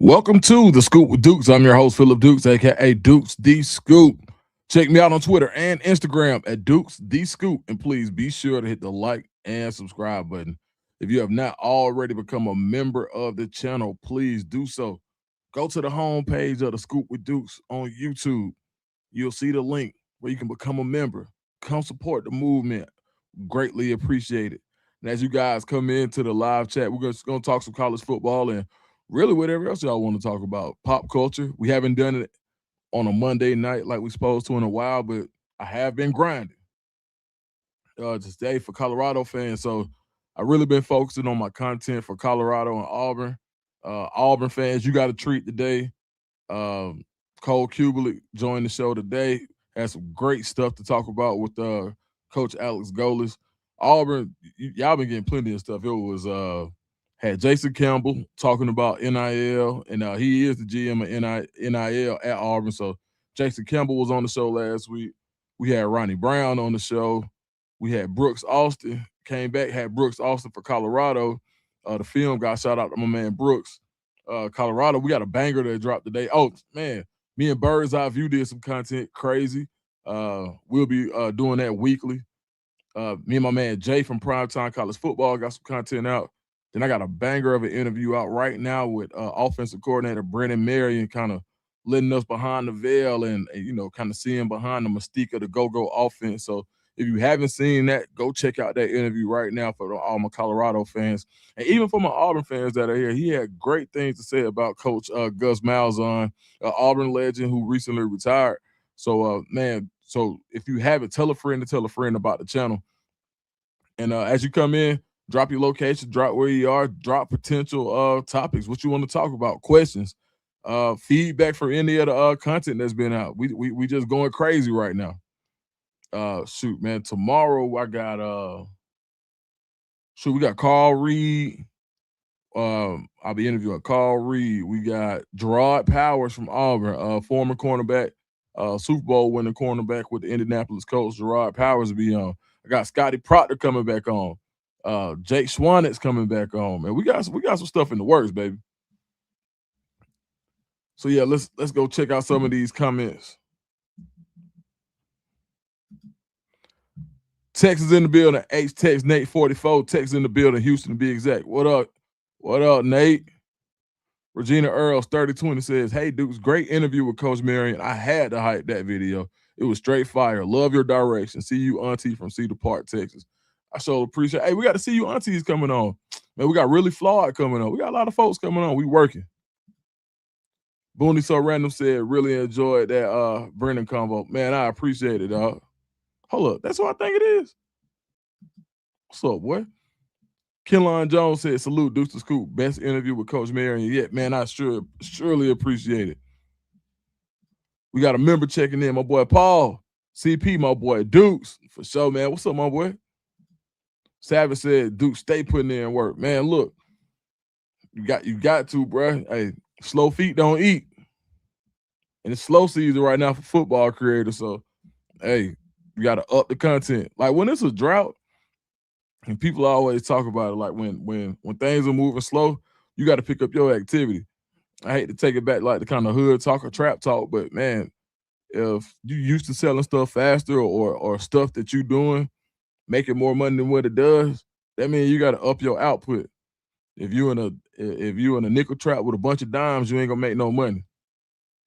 Welcome to the Scoop with Dukes. I'm your host, Philip Dukes, aka Dukes the Scoop. Check me out on Twitter and Instagram at Dukes the Scoop. And please be sure to hit the like and subscribe button. If you have not already become a member of the channel, please do so. Go to the homepage of the Scoop with Dukes on YouTube. You'll see the link where you can become a member. Come support the movement. Greatly appreciate it. And as you guys come into the live chat, we're just going to talk some college football and really whatever else y'all want to talk about. Pop culture. We haven't done it on a Monday night like we're supposed to in a while, but I have been grinding today for Colorado fans. So I really been focusing on my content for Colorado and Auburn. Auburn fans, you got a treat today. Um, Cole Kubelik joined the show today. Had some great stuff to talk about with Coach Alex Golis. Auburn, y'all been getting plenty of stuff. It was had Jason Campbell talking about NIL, and he is the GM of NIL at Auburn. So Jason Campbell was on the show last week. We had Ronnie Brown on the show. We had Brooks Austin came back. Had Brooks Austin for Colorado. The film got shout out to my man Brooks. Colorado, we got a banger that dropped today. Oh man, me and Bird's Eye View did some content crazy. We'll be doing that weekly. Me and my man Jay from Primetime College Football got some content out. Then I got a banger of an interview out right now with offensive coordinator Brennan Marion, kind of letting us behind the veil and kind of seeing behind the mystique of the go-go offense. So if you haven't seen that, go check out that interview right now for all my Colorado fans. And even for my Auburn fans that are here, he had great things to say about Coach Gus Malzahn, Auburn legend who recently retired. So, man, so if you haven't, tell a friend to tell a friend about the channel. And as you come in, drop your location, drop where you are, drop potential topics, what you want to talk about, questions, feedback for any of the content that's been out. We just going crazy right now. Shoot, man, tomorrow I got we got Carl Reed. I'll be interviewing Carl Reed. We got Gerard Powers from Auburn, former cornerback, Super Bowl winning cornerback with the Indianapolis Colts. Gerard Powers will be on. I got Scotty Proctor coming back on. Jake Schwanitz coming back on. Man, we got some stuff in the works, baby. So yeah, let's go check out some of these comments. Texas in the building. H Tex Nate 44. Texas in the building. Houston to be exact. What up? What up, Nate? Regina Earls 3020 says, "Hey Dukes, great interview with Coach Marion. I had to hype that video. It was straight fire. Love your direction. See you, Auntie from Cedar Park, Texas. I so appreciate. Hey, we got to see you, Aunties coming on. Man, we got really flawed coming on. We got a lot of folks coming on. We working." Booney So Random said, "Really enjoyed that Brendan convo. Man, I appreciate it, dog. Hold up, that's what I think it is. What's up, boy?" Kenlon Jones said, "Salute, Deuce the Scoop. Best interview with Coach Marion yet. Man, I surely appreciate it." We got a member checking in, my boy Paul. CP, my boy Dukes. For sure, man. What's up, my boy? Savage said, "Duke, stay putting in work." Man, look, you got to, bro. Hey, slow feet don't eat. And it's slow season right now for football creators. So, hey, you got to up the content. Like when it's a drought, and people always talk about it, like when things are moving slow, you got to pick up your activity. I hate to take it back like the kind of hood talk or trap talk, but man, if you used to selling stuff faster or stuff that you doing making more money than what it does, that means you got to up your output. If you in a nickel trap with a bunch of dimes, you ain't gonna make no money.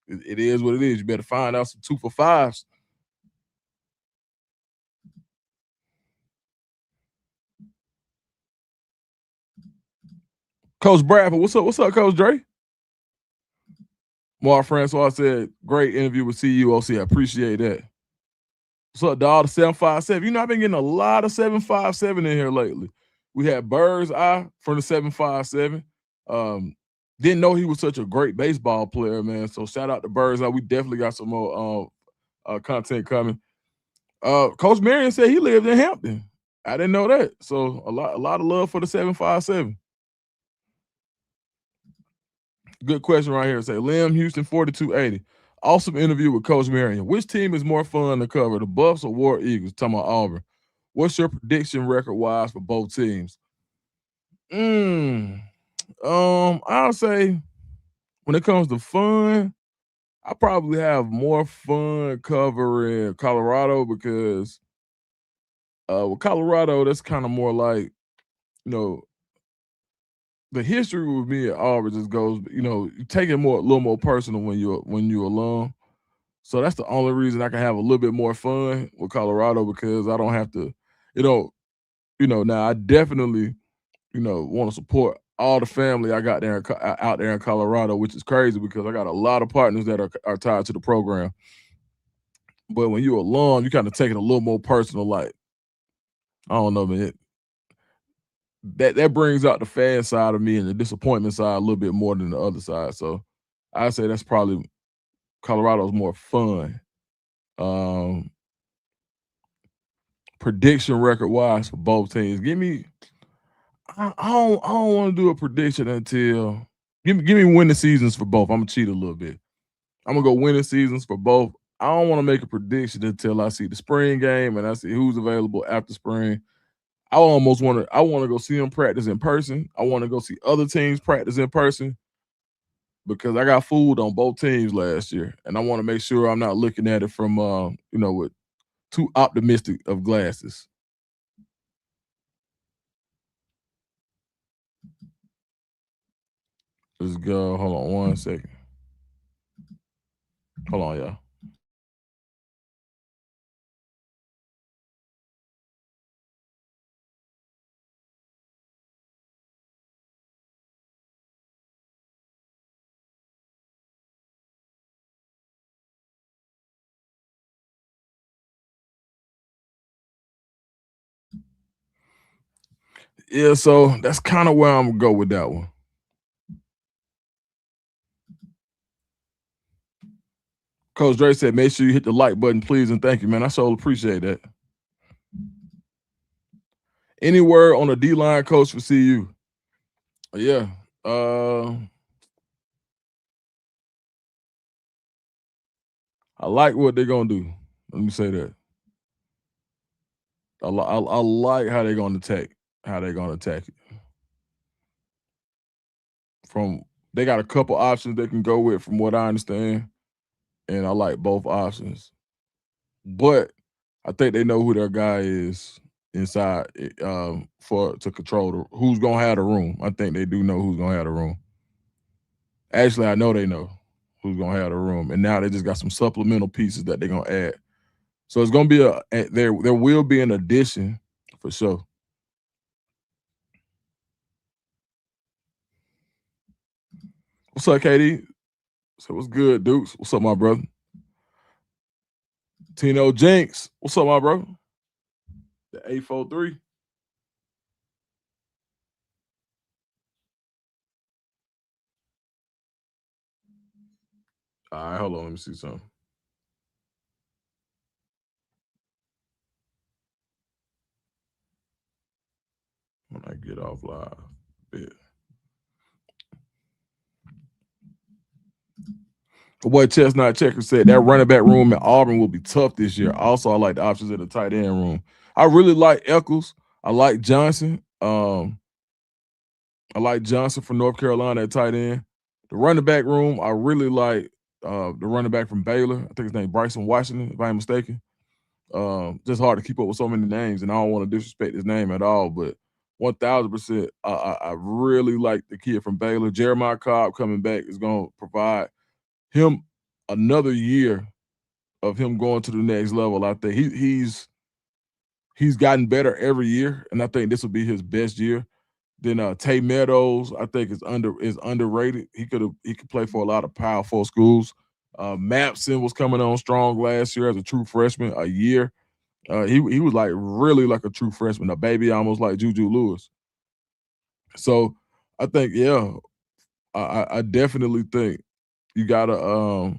It is what it is. You better find out some 2 for 5s. Coach Bradford, what's up? What's up, Coach Dre? Mark Francois said, "Great interview with CUOC. I appreciate that." What's up, dog? The 757. I've been getting a lot of 757 in here lately. We had Bird's Eye from the 757. Didn't know he was such a great baseball player, man. So shout out to Bird's Eye. We definitely got some more content coming. Coach Marion said he lived in Hampton. I didn't know that. So a lot of love for the 757. Good question right here. Say Lim Houston 4280. Awesome interview with Coach Marion. Which team is more fun to cover, the Buffs or War Eagles? Talking about Auburn. What's your prediction record wise for both teams? I'll say when it comes to fun, I probably have more fun covering Colorado because with Colorado, that's kind of more like, you know, the history with me at Auburn just goes, you take it a little more personal when you're alone. So that's the only reason I can have a little bit more fun with Colorado because I don't have to, you know, now I definitely, want to support all the family I got there out there in Colorado, which is crazy because I got a lot of partners that are tied to the program. But when you're alone, you kind of take it a little more personal. Like, I don't know, man. That brings out the fan side of me and the disappointment side a little bit more than the other side. So I say that's probably Colorado's more fun. Um, Prediction record wise for both teams. Give me I don't want to do a prediction until give me winning seasons for both. I'm gonna cheat a little bit. I'm gonna go winning seasons for both. I don't want to make a prediction until I see the spring game and I see who's available after spring. I want to go see them practice in person. I want to go see other teams practice in person because I got fooled on both teams last year, and I want to make sure I'm not looking at it from with too optimistic of glasses. Let's go. Hold on 1 second. Hold on, y'all. Yeah, so that's kind of where I'm gonna go with that one. Coach Dre said, "Make sure you hit the like button, please, and thank you, man. I so appreciate that." Any word on the D line coach for CU? Yeah. I like what they're gonna do. Let me say that. I like how they're gonna attack it. From They got a couple options they can go with, from what I understand, and I like both options. But I think they know who their guy is inside for to control who's gonna have the room. I think they do know who's gonna have the room. Actually, I know they know who's gonna have the room, and now they just got some supplemental pieces that they're gonna add. So it's gonna be there will be an addition for sure. What's up, KD? So what's good, Dukes? What's up, my brother? Tino Jinx. What's up, my brother? The 843. All right, hold on. Let me see something. When I get off live. Bit. The boy Chestnut Checker said that running back room in Auburn will be tough this year. Also, I like the options in the tight end room. I really like Eccles. I like Johnson. I like Johnson from North Carolina at tight end. The running back room, I really like the running back from Baylor. I think his name Bryson Washington, if I'm mistaken. Just hard to keep up with so many names, and I don't want to disrespect his name at all. But 1,000%, I really like the kid from Baylor. Jeremiah Cobb coming back is going to provide him another year of him going to the next level. I think he's gotten better every year, and I think this will be his best year. Then Tay Meadows, I think is underrated. He could play for a lot of Power 4 schools. Mapson was coming on strong last year as a true freshman. A year, he was like really like a true freshman, a baby almost like Juju Lewis. So I think I definitely think you gotta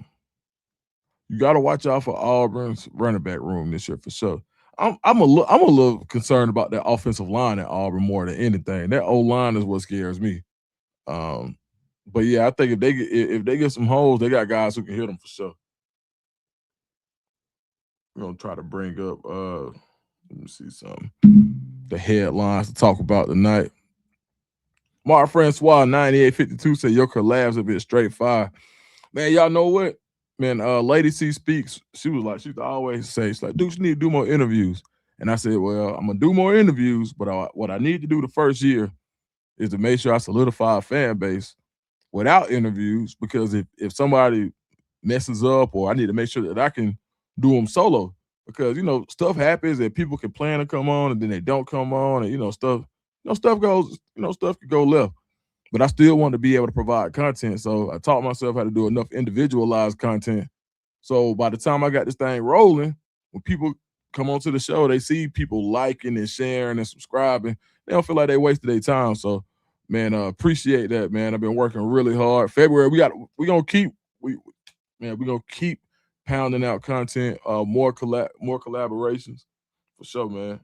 watch out for Auburn's running back room this year for sure. I'm a little concerned about that offensive line at Auburn more than anything. That O line is what scares me. Um, but yeah, I think if they get some holes, they got guys who can hit them for sure. We're gonna try to bring up let me see something. The headlines to talk about tonight. Mark Francois 9852 said your collabs have been straight fire. Man, y'all know what? Man, Lady C Speaks, she used to always say, she's like, Duke, you need to do more interviews. And I said, well, I'm gonna do more interviews, but what I need to do the first year is to make sure I solidify a fan base without interviews, because if somebody messes up, or I need to make sure that I can do them solo, because stuff happens and people can plan to come on and then they don't come on, and stuff could go left. But I still want to be able to provide content. So I taught myself how to do enough individualized content. So by the time I got this thing rolling, when people come onto the show, they see people liking and sharing and subscribing. They don't feel like they wasted their time. So, man, appreciate that, man. I've been working really hard. February, we're gonna keep pounding out content, more collaborations for sure, man.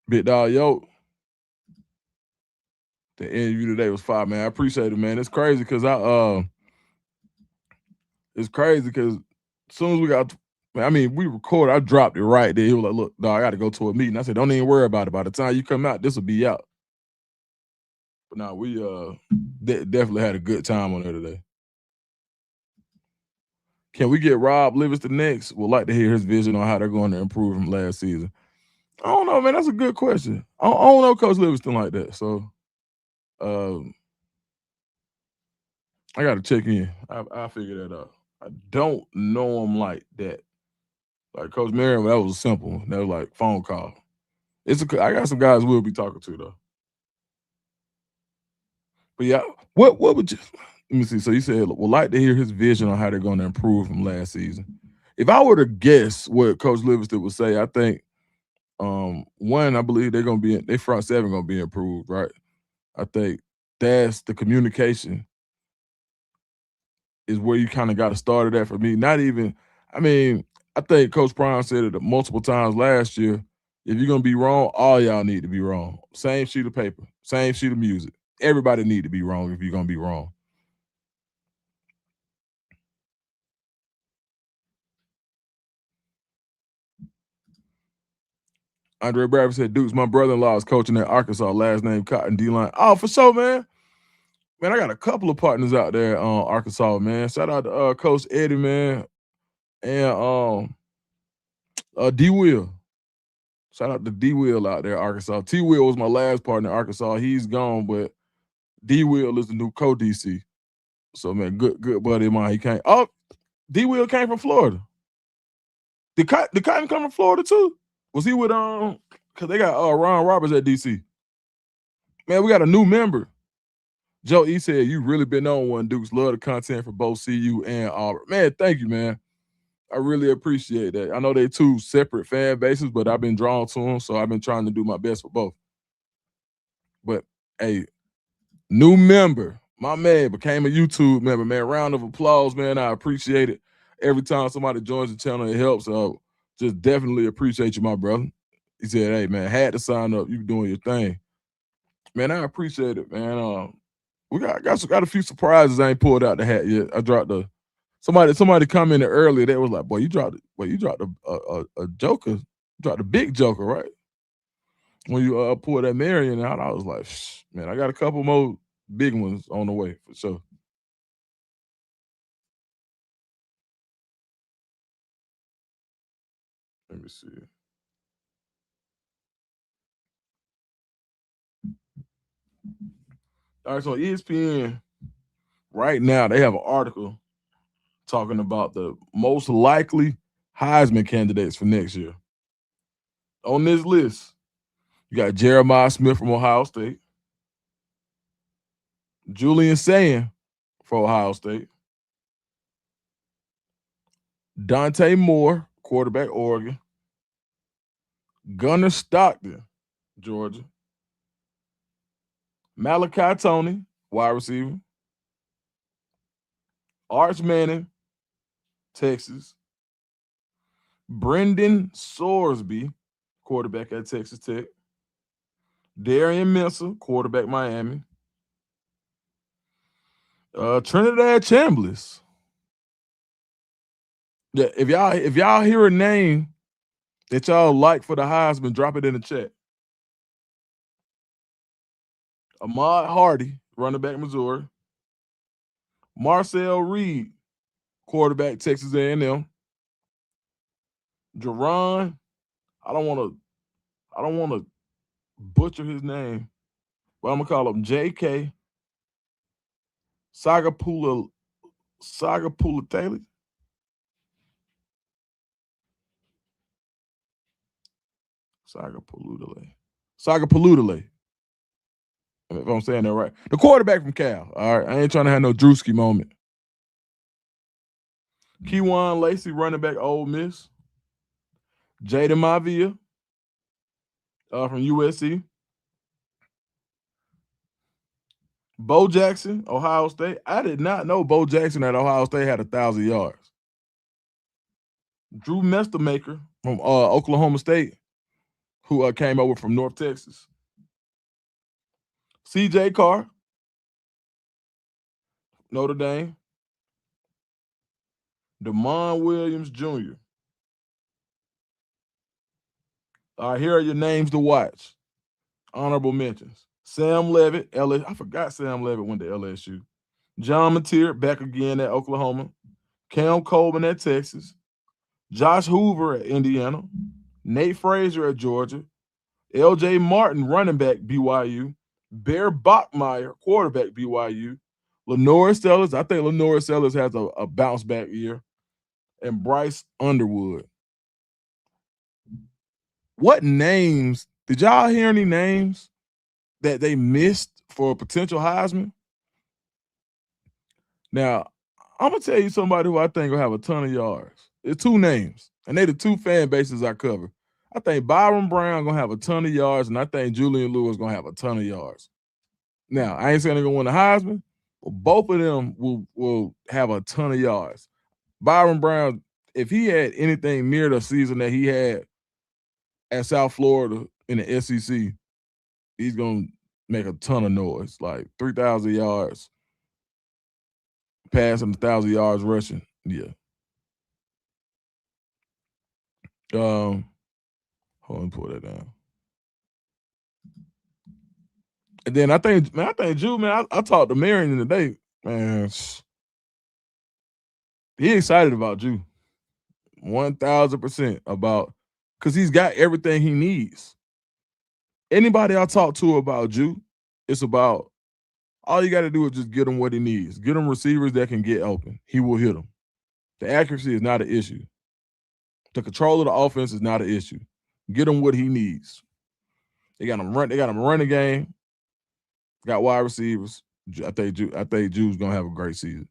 Big dog, yo, the interview today was fire, man. I appreciate it, man. It's crazy because as soon as we got, I mean, we recorded, I dropped it right there. He was like, look, dog, I got to go to a meeting. I said, don't even worry about it. By the time you come out, this will be out. But now we definitely had a good time on there today. Can we get Rob Livingston next? Would like to hear his vision on how they're going to improve from last season. I don't know, man. That's a good question. I don't know Coach Livingston like that. So I got to check in. I'll figure that out. I don't know him like that. Like Coach Marion, that was simple. That was like phone call. I got some guys we'll be talking to though. But yeah, what would you? Let me see. So you said would like to hear his vision on how they're going to improve from last season. If I were to guess what Coach Livingston would say, I think one, I believe they're going to be their front seven going to be improved, right? I think that's the communication is where you kind of got to start it at for me. Not even, I mean, I think Coach Prime said it multiple times last year. If you're gonna be wrong, all y'all need to be wrong. Same sheet of paper, same sheet of music. Everybody need to be wrong if you're gonna be wrong. Andre Bradford said, Dukes, my brother-in-law is coaching at Arkansas, last name Cotton D-line. Oh, for sure, man. Man, I got a couple of partners out there on Arkansas, man. Shout out to Coach Eddie, man, and D Will. Shout out to D Will out there, Arkansas. T Will was my last partner in Arkansas. He's gone, but D Will is the new co-DC. So man, good buddy of mine. He came. Oh, D Will came from Florida. Did Cotton come from Florida too? Was he with because they got Ron Roberts at DC. Man, we got a new member. Joe E said you really been on one, Dukes. Love the content for both CU and Auburn. Man, thank you, man. I really appreciate that. I know they two separate fan bases, but I've been drawn to them, so I've been trying to do my best for both. But hey, new member, my man became a YouTube member, man. Round of applause, man. I appreciate it. Every time somebody joins the channel, it helps. Just definitely appreciate you, my brother. He said, hey, man, had to sign up. You doing your thing. Man, I appreciate it, man. We got a few surprises I ain't pulled out the hat yet. I dropped somebody commented earlier that was like, boy, you dropped a joker, you dropped a big joker, right? When you pulled that Marion out, I was like, man, I got a couple more big ones on the way for sure. Let me see. All right, so ESPN right now they have an article talking about the most likely Heisman candidates for next year. On this list, you got Jeremiah Smith from Ohio State, Julian Sayin for Ohio State, Dante Moore, quarterback, Oregon, Gunnar Stockton, Georgia, Malachi Tony, wide receiver, Arch Manning, Texas, Brendan Sorsby, quarterback at Texas Tech, Darian Mensah, quarterback Miami. Trinidad Chambliss. Yeah, if y'all hear a name that y'all like for the Heisman, drop it in the chat. Ahmad Hardy, running back Missouri. Marcel Reed, quarterback Texas A&M. Jerron, I don't want to butcher his name, but I'm gonna call him J.K. Sagapula Taylor. Sagapaludale. If I'm saying that right. The quarterback from Cal. All right. I ain't trying to have no Drewski moment. Keywan Lacey, running back Ole Miss. Jaden Mavia from USC. Bo Jackson, Ohio State. I did not know Bo Jackson at Ohio State had 1,000 yards. Drew Mestermaker from Oklahoma State, who came over from North Texas. C.J. Carr, Notre Dame. Damon Williams Jr. All right, here are your names to watch. Honorable mentions. Sam Levitt, LSU. I forgot Sam Levitt went to LSU. John Mateer, back again at Oklahoma. Cam Coleman at Texas. Josh Hoover at Indiana. Nate Frazier at Georgia. L.J. Martin, running back, BYU. Bear Bachmeier, quarterback, BYU. Lenore Sellers, I think Lenore Sellers has a bounce back year. And Bryce Underwood. What names, did y'all hear any names that they missed for a potential Heisman? Now, I'm going to tell you somebody who I think will have a ton of yards. It's two names, and they're the two fan bases I cover. I think Byron Brown going to have a ton of yards, and I think Julian Lewis going to have a ton of yards. Now, I ain't saying they're going to win the Heisman, but both of them will have a ton of yards. Byron Brown, if he had anything near the season that he had at South Florida in the SEC, he's going to make a ton of noise, like 3,000 yards passing, 1,000 yards rushing. Yeah. Hold on, pull that down. And then I think Jude, man, I talked to Marion today, man. He excited about Jude. 1,000% about, because he's got everything he needs. Anybody I talk to about Jude, it's about all you got to do is just get him what he needs. Get him receivers that can get open. He will hit them. The accuracy is not an issue. The control of the offense is not an issue. Get him what he needs. They got him running game. Got wide receivers. I think Jude's gonna have a great season.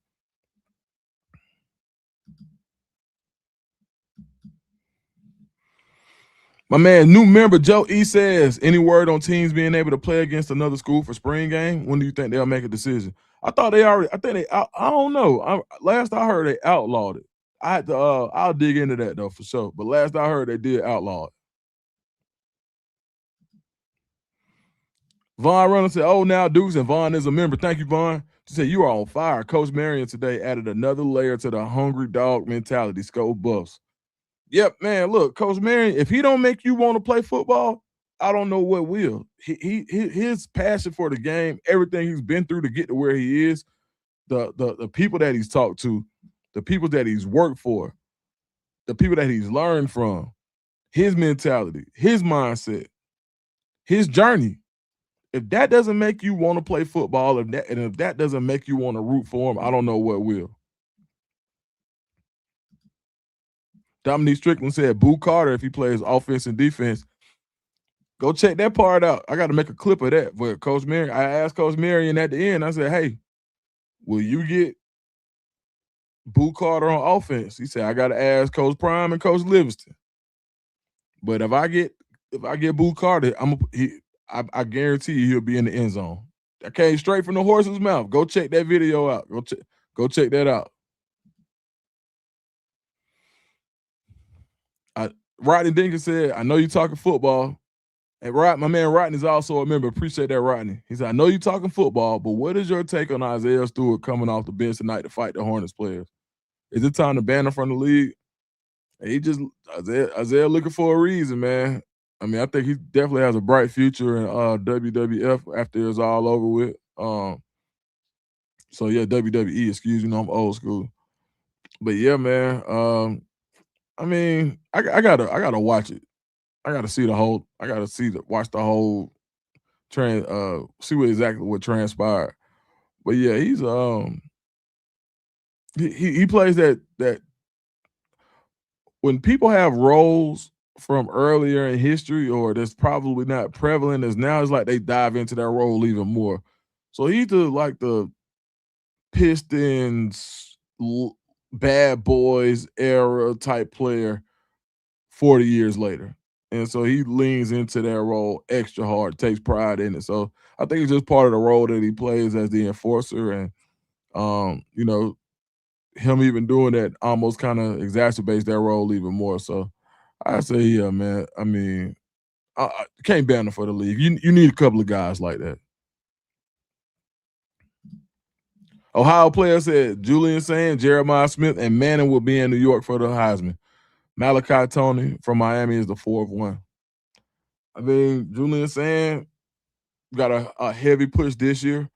My man, new member Joe E says, any word on teams being able to play against another school for spring game? When do you think they'll make a decision? I don't know. Last I heard, they outlawed it. I had to. I'll dig into that though for sure. But last I heard, they did outlaw it. Vaughn Reynolds said, "Oh, now Dukes," and Vaughn is a member. Thank you, Vaughn. She said, "You are on fire." Coach Marion today added another layer to the hungry dog mentality. Scope Buffs. Yep, man. Look, Coach Marion, if he don't make you want to play football, I don't know what will. His passion for the game, everything he's been through to get to where he is, the people that he's talked to, the people that he's worked for, the people that he's learned from, his mentality, his mindset, his journey. If that doesn't make you want to play football, if that doesn't make you want to root for him, I don't know what will. Dominique Strickland said, Boo Carter, if he plays offense and defense, go check that part out. I got to make a clip of that. But Coach Marion, I asked Coach Marion at the end, I said, hey, will you get Boo Carter on offense? He said, I got to ask Coach Prime and Coach Livingston. But if I get Boo Carter, I guarantee you he'll be in the end zone. That came straight from the horse's mouth. Go check that video out. Go check that out. Rodney Dinkins said, I know you're talking football, And my man Rodney's also a member. Appreciate that, Rodney. He said, I know you're talking football, but what is your take on Isaiah Stewart coming off the bench tonight to fight the Hornets players? Is it time to ban him from the league? He just Isaiah looking for a reason, man. I mean, I think he definitely has a bright future in WWF after it's all over with. So yeah, WWE, excuse me, I'm old school. But yeah, man. I mean, I gotta watch it. I gotta see the whole. I gotta watch the whole see what transpired. But yeah, he's he plays that when people have roles from earlier in history or that's probably not prevalent as now, it's like they dive into that role even more. So he's the Pistons bad boys era type player 40 years later. And so he leans into that role extra hard, takes pride in it. So I think it's just part of the role that he plays as the enforcer. And him even doing that almost kind of exacerbates that role even more. So I say, yeah, man. I mean, I can't ban him for the league. You need a couple of guys like that. Ohio player said Julian Sand, Jeremiah Smith, and Manning will be in New York for the Heisman. Malachi Tony from Miami is the fourth one. I mean, Julian Sand got a heavy push this year.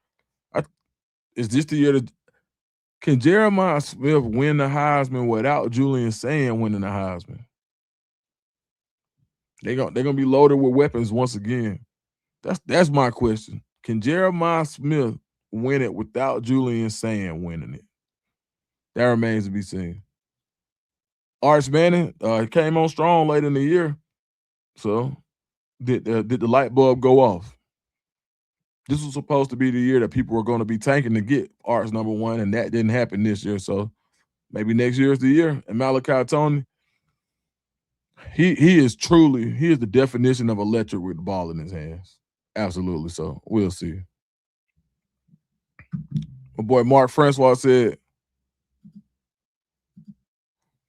Is this the year that can Jeremiah Smith win the Heisman without Julian Sand winning the Heisman? They're gonna be loaded with weapons once again. That's my question. Can Jeremiah Smith win it without Julian Sand winning it? That remains to be seen. Arch Manning came on strong late in the year. So did the light bulb go off? This was supposed to be the year that people were going to be tanking to get Arch number one, and that didn't happen this year. So maybe next year is the year. And Malachi Tony, he is the definition of electric with the ball in his hands. Absolutely. So we'll see. My boy Mark Francois said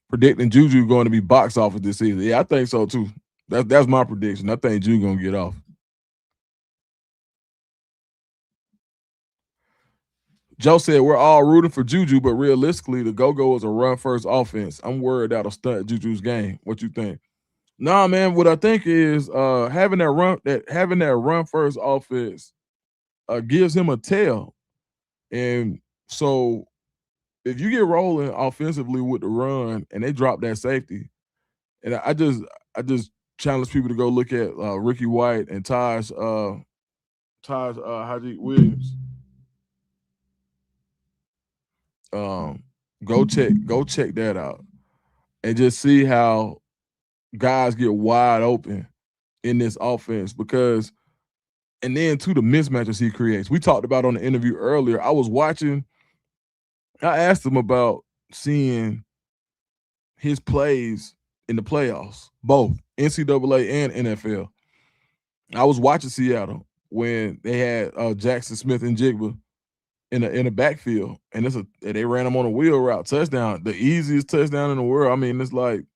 predicting Juju going to be box office this season. Yeah, I think so too. That's my prediction. I think Juju gonna get off. Joe said we're all rooting for Juju, but realistically, the go-go is a run-first offense. I'm worried that'll stunt Juju's game. What you think? Nah, man. What I think is having that run-first offense gives him a tail, and so if you get rolling offensively with the run and they drop that safety, and I just challenge people to go look at Ricky White and Taj Haji Williams. Go check that out and just see how guys get wide open in this offense and then to the mismatches he creates. We talked about on the interview earlier. I asked him about seeing his plays in the playoffs, both NCAA and NFL. I was watching Seattle when they had Jackson Smith and Jigba in the backfield, and they ran him on a wheel route touchdown, the easiest touchdown in the world. I mean, it's like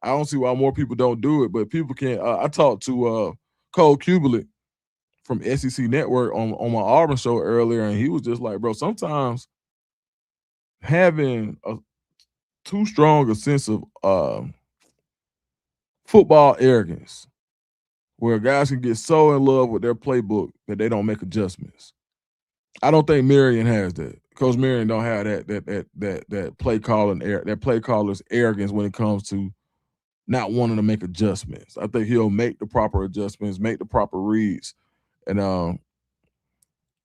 I don't see why more people don't do it, but people can't. I talked to Cole Kubelik from SEC Network on my Auburn show earlier, and he was just like, bro, sometimes having too strong a sense of football arrogance, where guys can get so in love with their playbook that they don't make adjustments. I don't think Marion has that. Coach Marion don't have that play caller's arrogance when it comes to not wanting to make adjustments. I think he'll make the proper adjustments, make the proper reads, and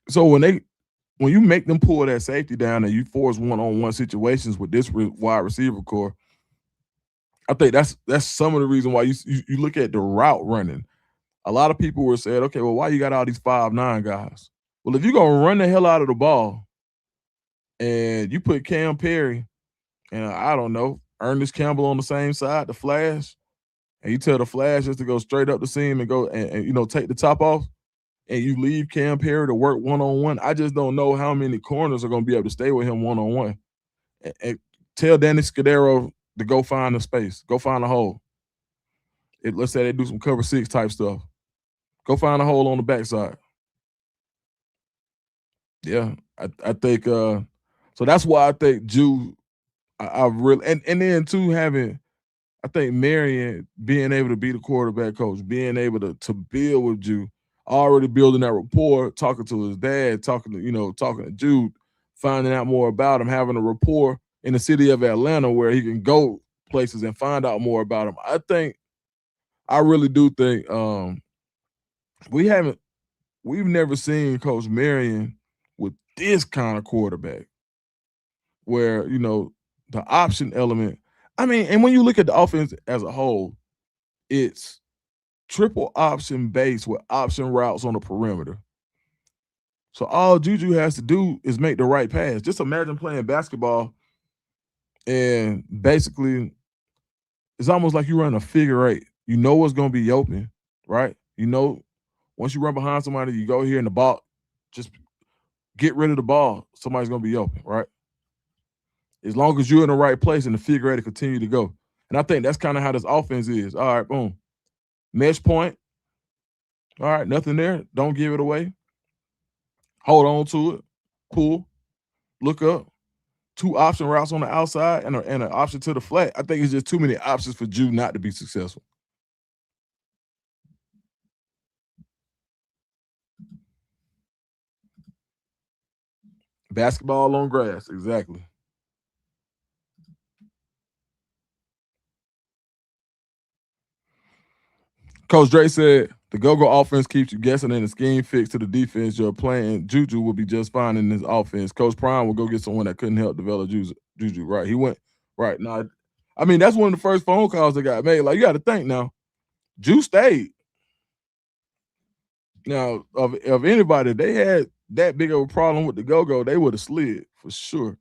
so when you make them pull that safety down and you force one-on-one situations with this wide receiver core, I think that's some of the reason why you look at the route running. A lot of people were saying, okay, well, why you got all these 5'9" guys? Well, if you're gonna run the hell out of the ball and you put Cam Perry and I don't know, Ernest Campbell on the same side, the Flash, and you tell the Flash just to go straight up the seam and go and take the top off, and you leave Cam Perry to work one-on-one, I just don't know how many corners are gonna be able to stay with him one-on-one. And tell Danny Scudero to go find a space, go find a hole. Let's say they do some cover 6 type stuff. Go find a hole on the backside. Yeah, I think so that's why I think Jew I really and then too having I think Marion being able to be the quarterback coach, being able to build with Jew, already building that rapport, talking to his dad, talking to talking to Jude, finding out more about him, having a rapport in the city of Atlanta where he can go places and find out more about him. I really do think we haven't we've never seen Coach Marion with this kind of quarterback where the option element. I mean, and when you look at the offense as a whole, it's triple option base with option routes on the perimeter. So all Juju has to do is make the right pass. Just imagine playing basketball and basically it's almost like you run a figure eight. You know what's going to be open, right? Once you run behind somebody, you go here and the ball, just get rid of the ball. Somebody's going to be open, right? As long as you're in the right place and the figure eight to continue to go. And I think that's kind of how this offense is. All right, boom. Mesh point. All right, nothing there. Don't give it away. Hold on to it. Pull. Look up. Two option routes on the outside and an option to the flat. I think it's just too many options for Jew not to be successful. Basketball on grass, exactly. Coach Dre said the go-go offense keeps you guessing and the scheme fix to the defense you're playing. Juju will be just fine in this offense. Coach Prime will go get someone that couldn't help develop Juju. Right. He went right. Now, I mean, that's one of the first phone calls that got made. Like, you got to think now. Ju stayed. Now, of anybody, they had that big of a problem with the go-go, they would have slid for sure.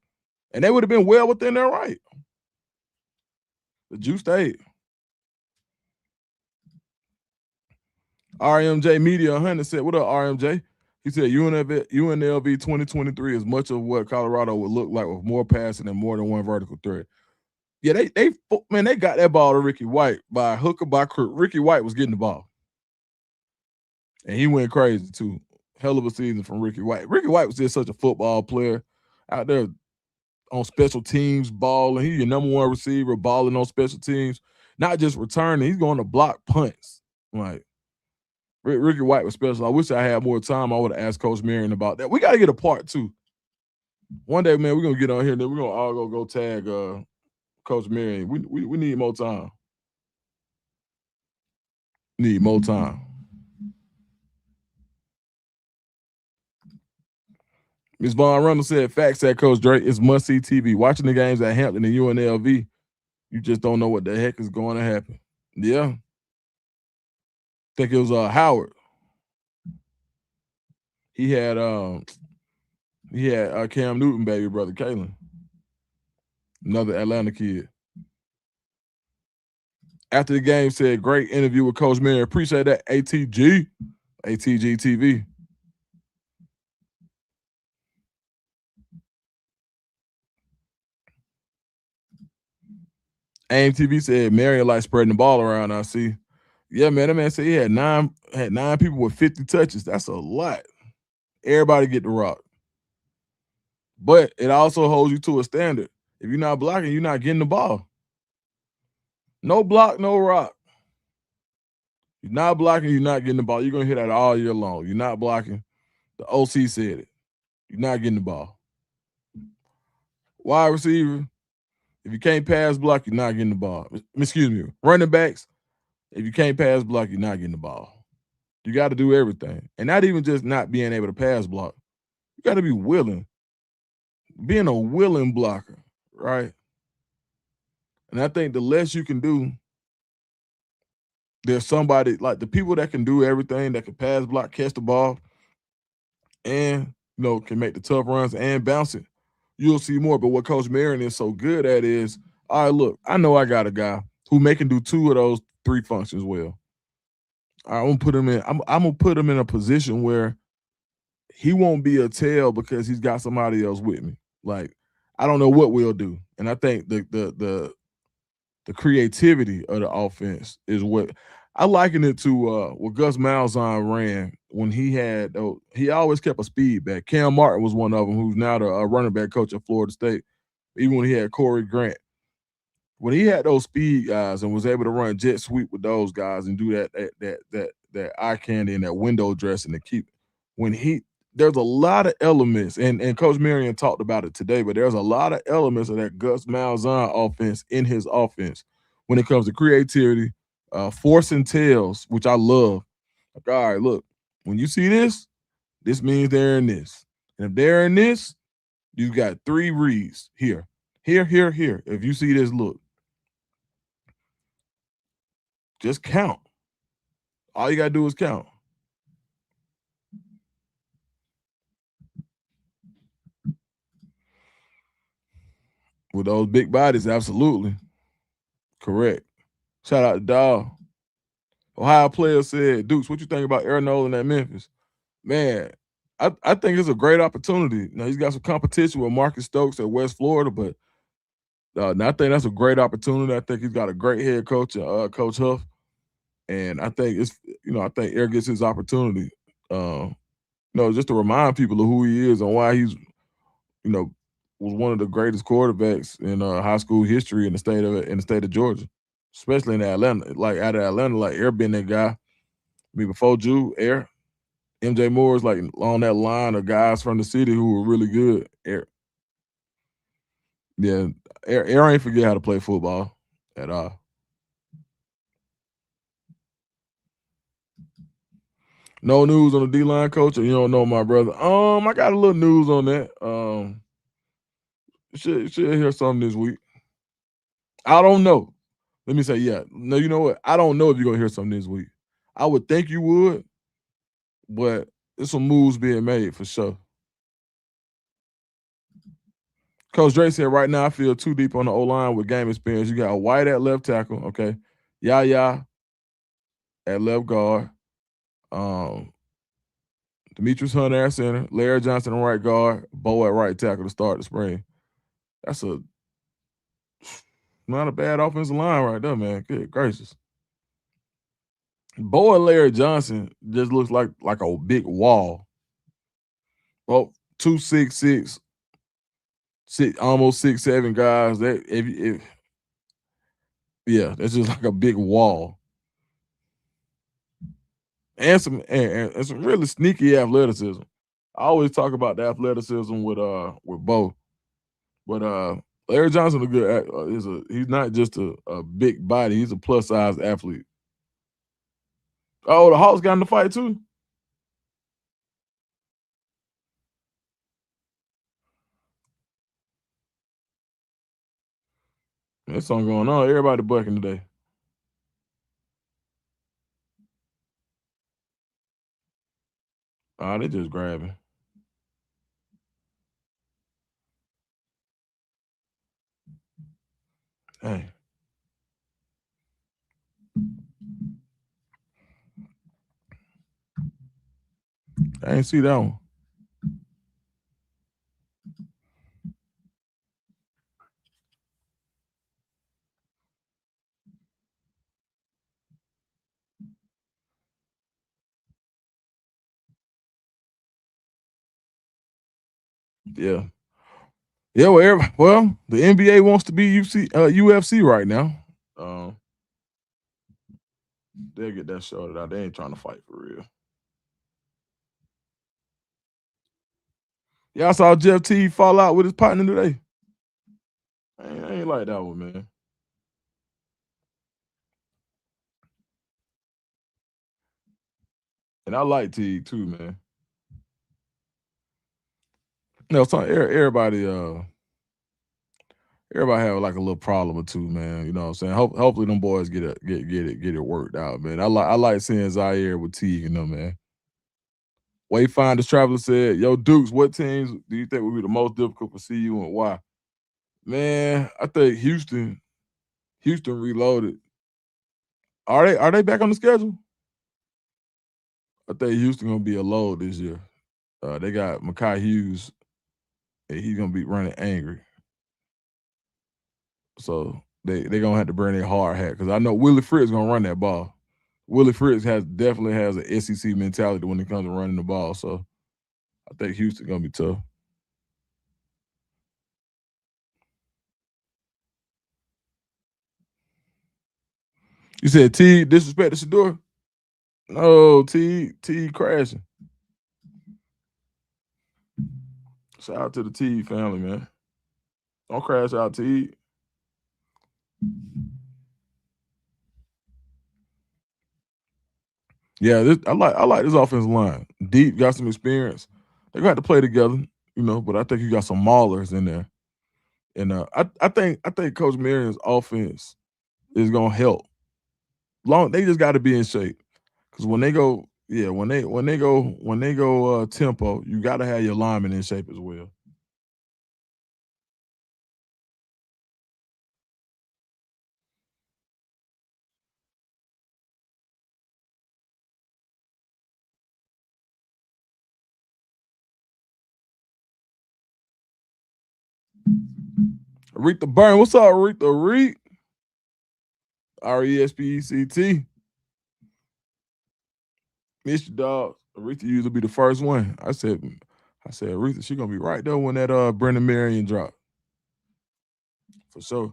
And they would have been well within their right. The Ju stayed. RMJ Media 100 said, what up, RMJ? He said, UNLV 2023 is much of what Colorado would look like with more passing and more than one vertical threat. Yeah, they got that ball to Ricky White by hook or by crook. Ricky White was getting the ball. And he went crazy, too. Hell of a season from Ricky White. Ricky White was just such a football player out there on special teams, balling. He's your number one receiver, balling on special teams, not just returning. He's going to block punts. Like, Ricky White was special. I wish I had more time. I would have asked Coach Marion about that. We got to get a part two. One day, man, we're going to get on here and then we're going to all go tag Coach Marion. We need more time. Need more time. Ms. Vaughn Reynolds said, facts at Coach Drake. It's must-see TV. Watching the games at Hampton and UNLV, you just don't know what the heck is going to happen. Yeah. I think it was Howard. He had Cam Newton baby brother, Kalen. Another Atlanta kid. After the game, said, great interview with Coach Marion. Appreciate that, ATG TV. AIM TV said Marion likes spreading the ball around. I see. Yeah, man. That man said he had nine people with 50 touches. That's a lot. Everybody get the rock. But it also holds you to a standard. If you're not blocking, you're not getting the ball. No block, no rock. You're not blocking, you're not getting the ball. You're going to hit that all year long. You're not blocking. The OC said it. You're not getting the ball. Wide receiver, if you can't pass block, you're not getting the ball. Excuse me. Running backs, if you can't pass block, you're not getting the ball. You got to do everything. And not even just not being able to pass block. You got to be willing. Being a willing blocker, right? And I think the less you can do, there's somebody like the people that can do everything, that can pass block, catch the ball, and can make the tough runs and bounce it. You'll see more. But what Coach Marion is so good at is, all right, look, I know I got a guy who can do two of those three functions well. I'm gonna put him in. I'm gonna put him in a position where he won't be a tail because he's got somebody else with me. Like, I don't know what we'll do. And I think the creativity of the offense is what I liken it to what Gus Malzahn ran when he always kept a speed back. Cam Martin was one of them, who's now the running back coach at Florida State. Even when he had Corey Grant, when he had those speed guys and was able to run jet sweep with those guys and do that eye candy and that window dressing to keep when he there's a lot of elements and Coach Marion talked about it today, but there's a lot of elements of that Gus Malzahn offense in his offense when it comes to creativity, forcing tails, which I love. Like, all right, look, when you see this, this means they're in this. And if they're in this, you got 3 reads here, here, here, here. If you see this, look, just count. All you gotta do is count. With those big bodies, absolutely. Correct. Shout out to Dawg. Ohio player said, Dukes, what you think about Aaron Nolan at Memphis? Man, I think it's a great opportunity. Now he's got some competition with Marcus Stokes at West Florida, but I think that's a great opportunity. I think he's got a great head coach, Coach Huff, and I think I think Air gets his opportunity. Just to remind people of who he is and why he's you know, was one of the greatest quarterbacks in high school history in the state of Georgia, especially in Atlanta. Like out of Atlanta, like Air been that guy. I mean, before Jew, Air, MJ Moore's like on that line of guys from the city who were really good. Air, yeah, Air ain't forget how to play football at all. No news on the D line coach, or you don't know my brother. I got a little news on that. Should hear something this week. I don't know. Let me say, yeah. No, you know what? I don't know if you're gonna hear something this week. I would think you would, but there's some moves being made for sure. Coach Dre said right now I feel too deep on the O line with game experience. You got White at left tackle, okay. Yaya at left guard. Um, Demetrius Hunter at center, Larry Johnson at right guard, Bo at right tackle to start the spring. That's not a bad offensive line right there, man. Good gracious. Bo and Larry Johnson just looks like a big wall. Well, 2'6", almost 6'7" guys. That if yeah, that's just like a big wall. And some really sneaky athleticism. I always talk about the athleticism with Bo, but Larry Johnson a good he's not just a big body. He's a plus size athlete. Oh, the Hawks got in the fight too. There's something going on. Everybody bucking today. They just grabbing. Hey, I ain't see that one. Yeah. Yeah, well, the NBA wants to be UFC right now. Um, they'll get that sorted out. They ain't trying to fight for real. Yeah, I saw Jeff T fall out with his partner today. I ain't like that one, man. And I like T too, man. Everybody have like a little problem or two, man. You know what I'm saying? Hopefully them boys get it worked out, man. I like seeing Zaire with T, man. Wayfinders Traveler said, "Yo, Dukes, what teams do you think would be the most difficult for CU and why?" Man, I think Houston. Houston reloaded. Are they back on the schedule? I think Houston gonna be a load this year. They got Makai Hughes, and he's gonna be running angry. So they gonna have to bring their hard hat because I know Willie Fritz gonna run that ball. Willie Fritz definitely has an SEC mentality when it comes to running the ball. So I think Houston gonna be tough. You said T disrespect the Shador? No, T crashing. Shout out to the T family, man. Don't crash out T. Yeah, I like this offensive line. Deep, got some experience. They got to play together, but I think you got some maulers in there. And I think Coach Marion's offense is gonna help. They just got to be in shape. Because when they go, yeah, when they go tempo, you got to have your linemen in shape as well. Aretha Burn, what's up, Aretha? Respect. Miss you, dog. Aretha used to be the first one. I said, Aretha, she gonna be right there when that Brendan Marion drop. For sure.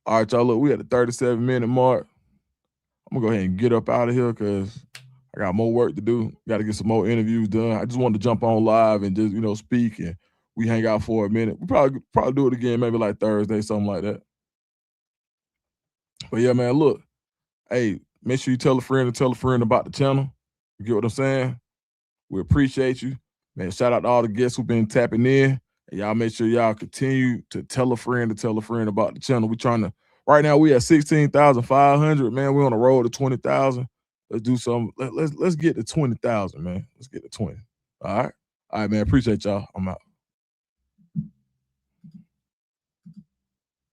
All right, y'all. Look, we at the 37-minute mark. I'm gonna go ahead and get up out of here because I got more work to do. Got to get some more interviews done. I just wanted to jump on live and just speak and we hang out for a minute. We probably do it again, maybe like Thursday, something like that. But yeah, man, look, hey, make sure you tell a friend and tell a friend about the channel. You get what I'm saying? We appreciate you. Man, shout out to all the guests who've been tapping in. And y'all make sure y'all continue to tell a friend about the channel. We trying to, right now we at 16,500. Man, we're on the road to 20,000. Let's do some. Let's get to 20,000, man. Let's get to 20. All right. All right, man. Appreciate y'all. I'm out.